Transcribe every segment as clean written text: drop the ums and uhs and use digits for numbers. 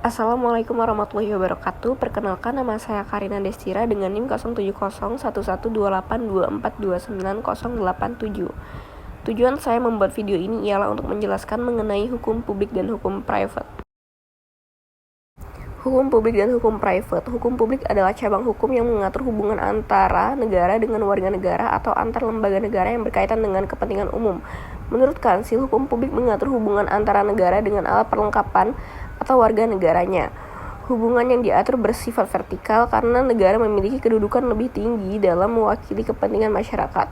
Assalamualaikum warahmatullahi wabarakatuh. Perkenalkan, nama saya Karina Destira dengan NIM 07011284290807. Tujuan saya membuat video ini ialah untuk menjelaskan mengenai hukum publik dan hukum private. Hukum publik dan hukum private. Hukum publik adalah cabang hukum yang mengatur hubungan antara negara dengan warga negara atau antar lembaga negara yang berkaitan dengan kepentingan umum. Menurut Kansil, hukum publik mengatur hubungan antara negara dengan alat perlengkapan atau warga negaranya. Hubungan yang diatur bersifat vertikal karena negara memiliki kedudukan lebih tinggi dalam mewakili kepentingan masyarakat.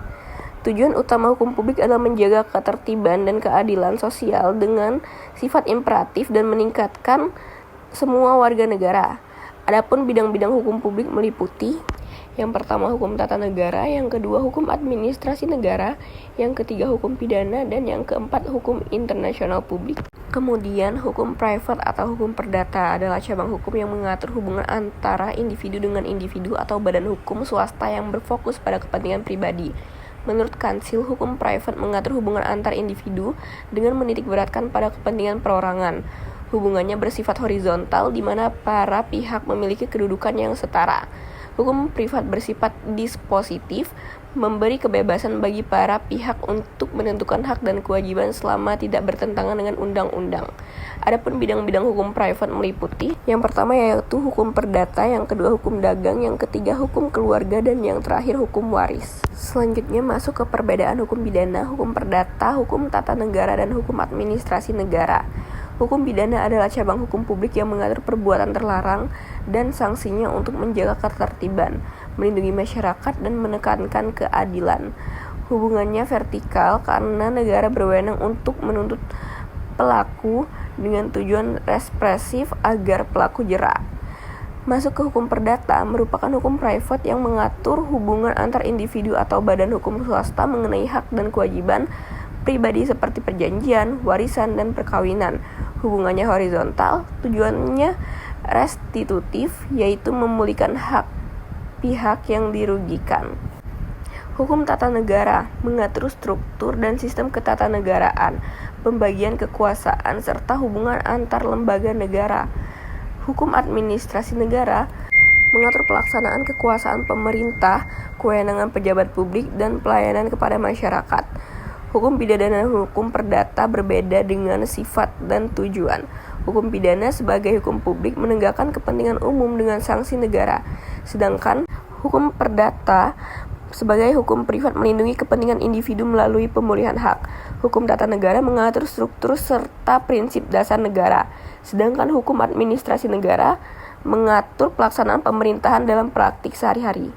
Tujuan utama hukum publik adalah menjaga ketertiban dan keadilan sosial dengan sifat imperatif dan meningkatkan semua warga negara. Adapun bidang-bidang hukum publik meliputi: yang pertama, hukum tata negara; yang kedua, hukum administrasi negara; yang ketiga, hukum pidana; dan yang keempat, hukum internasional publik. Kemudian, hukum private atau hukum perdata adalah cabang hukum yang mengatur hubungan antara individu dengan individu atau badan hukum swasta yang berfokus pada kepentingan pribadi. Menurut Kansil, hukum private mengatur hubungan antar individu dengan menitikberatkan pada kepentingan perorangan. Hubungannya bersifat horizontal, di mana para pihak memiliki kedudukan yang setara. Hukum privat bersifat dispositif, memberi kebebasan bagi para pihak untuk menentukan hak dan kewajiban selama tidak bertentangan dengan undang-undang. Adapun bidang-bidang hukum private meliputi: yang pertama yaitu hukum perdata, yang kedua hukum dagang, yang ketiga hukum keluarga, dan yang terakhir hukum waris. Selanjutnya masuk ke perbedaan hukum pidana, hukum perdata, hukum tata negara, dan hukum administrasi negara. Hukum pidana adalah cabang hukum publik yang mengatur perbuatan terlarang dan sanksinya untuk menjaga ketertiban, melindungi masyarakat, dan menekankan keadilan. Hubungannya vertikal karena negara berwenang untuk menuntut pelaku dengan tujuan represif agar pelaku jera. Masuk ke hukum perdata merupakan hukum private yang mengatur hubungan antar individu atau badan hukum swasta mengenai hak dan kewajiban pribadi seperti perjanjian, warisan, dan perkawinan. Hubungannya horizontal, tujuannya restitutif, yaitu memulihkan hak pihak yang dirugikan. Hukum tata negara mengatur struktur dan sistem ketatanegaraan, pembagian kekuasaan, serta hubungan antar lembaga negara. Hukum administrasi negara mengatur pelaksanaan kekuasaan pemerintah, kewenangan pejabat publik, dan pelayanan kepada masyarakat. Hukum pidana dan hukum perdata berbeda dengan sifat dan tujuan. Hukum pidana sebagai hukum publik menegakkan kepentingan umum dengan sanksi negara, sedangkan hukum perdata sebagai hukum privat melindungi kepentingan individu melalui pemulihan hak. Hukum tata negara mengatur struktur serta prinsip dasar negara, sedangkan hukum administrasi negara mengatur pelaksanaan pemerintahan dalam praktik sehari-hari.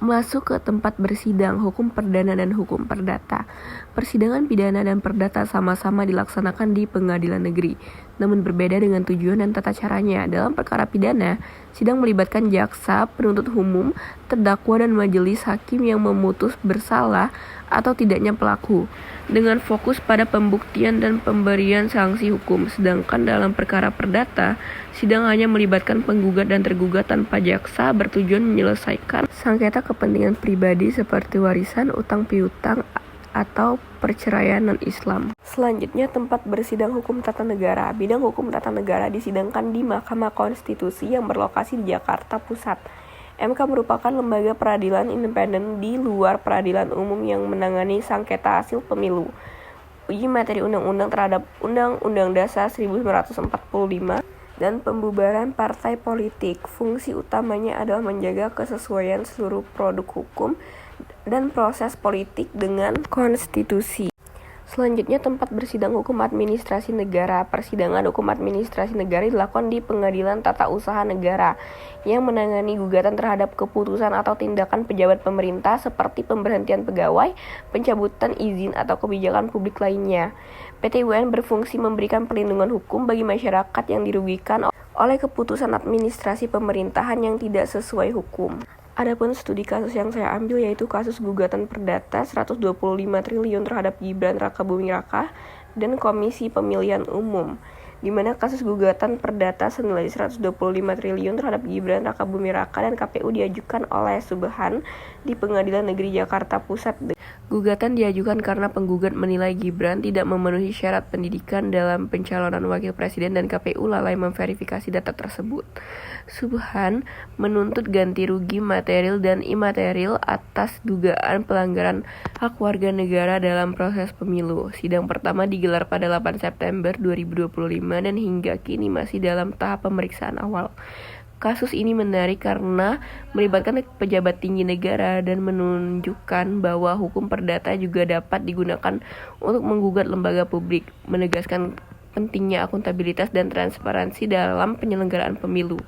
Masuk ke tempat bersidang, hukum perdana dan hukum perdata. Persidangan pidana dan perdata sama-sama dilaksanakan di pengadilan negeri, namun berbeda dengan tujuan dan tata caranya. Dalam perkara pidana, sidang melibatkan jaksa, penuntut umum, terdakwa, dan majelis hakim yang memutus bersalah atau tidaknya pelaku, dengan fokus pada pembuktian dan pemberian sanksi hukum. Sedangkan dalam perkara perdata, sidang hanya melibatkan penggugat dan tergugat tanpa jaksa, bertujuan menyelesaikan sengketa kepentingan pribadi seperti warisan, utang piutang, atau perceraian non-Islam. Selanjutnya, tempat bersidang hukum tata negara. Bidang hukum tata negara disidangkan di Mahkamah Konstitusi yang berlokasi di Jakarta Pusat. MK merupakan lembaga peradilan independen di luar peradilan umum yang menangani sengketa hasil pemilu, uji materi undang-undang terhadap Undang-Undang Dasar 1945, dan pembubaran partai politik. Fungsi utamanya adalah menjaga kesesuaian seluruh produk hukum dan proses politik dengan konstitusi. Selanjutnya, tempat bersidang hukum administrasi negara. Persidangan hukum administrasi negara dilakukan di Pengadilan Tata Usaha Negara yang menangani gugatan terhadap keputusan atau tindakan pejabat pemerintah seperti pemberhentian pegawai, pencabutan izin, atau kebijakan publik lainnya. PT UN berfungsi memberikan perlindungan hukum bagi masyarakat yang dirugikan oleh keputusan administrasi pemerintahan yang tidak sesuai hukum. Adapun studi kasus yang saya ambil yaitu kasus gugatan perdata 125 triliun terhadap Gibran Rakabuming Raka dan Komisi Pemilihan Umum. di mana kasus gugatan perdata senilai 125 triliun terhadap Gibran Rakabuming Raka dan KPU diajukan oleh Subhan di Pengadilan Negeri Jakarta Pusat. Gugatan diajukan karena penggugat menilai Gibran tidak memenuhi syarat pendidikan dalam pencalonan wakil presiden dan KPU lalai memverifikasi data tersebut. Subhan menuntut ganti rugi material dan imaterial atas dugaan pelanggaran hak warga negara dalam proses pemilu. Sidang pertama digelar pada 8 September 2025 dan hingga kini masih dalam tahap pemeriksaan awal. Kasus ini menarik karena melibatkan pejabat tinggi negara dan menunjukkan bahwa hukum perdata juga dapat digunakan untuk menggugat lembaga publik, menegaskan pentingnya akuntabilitas dan transparansi dalam penyelenggaraan pemilu.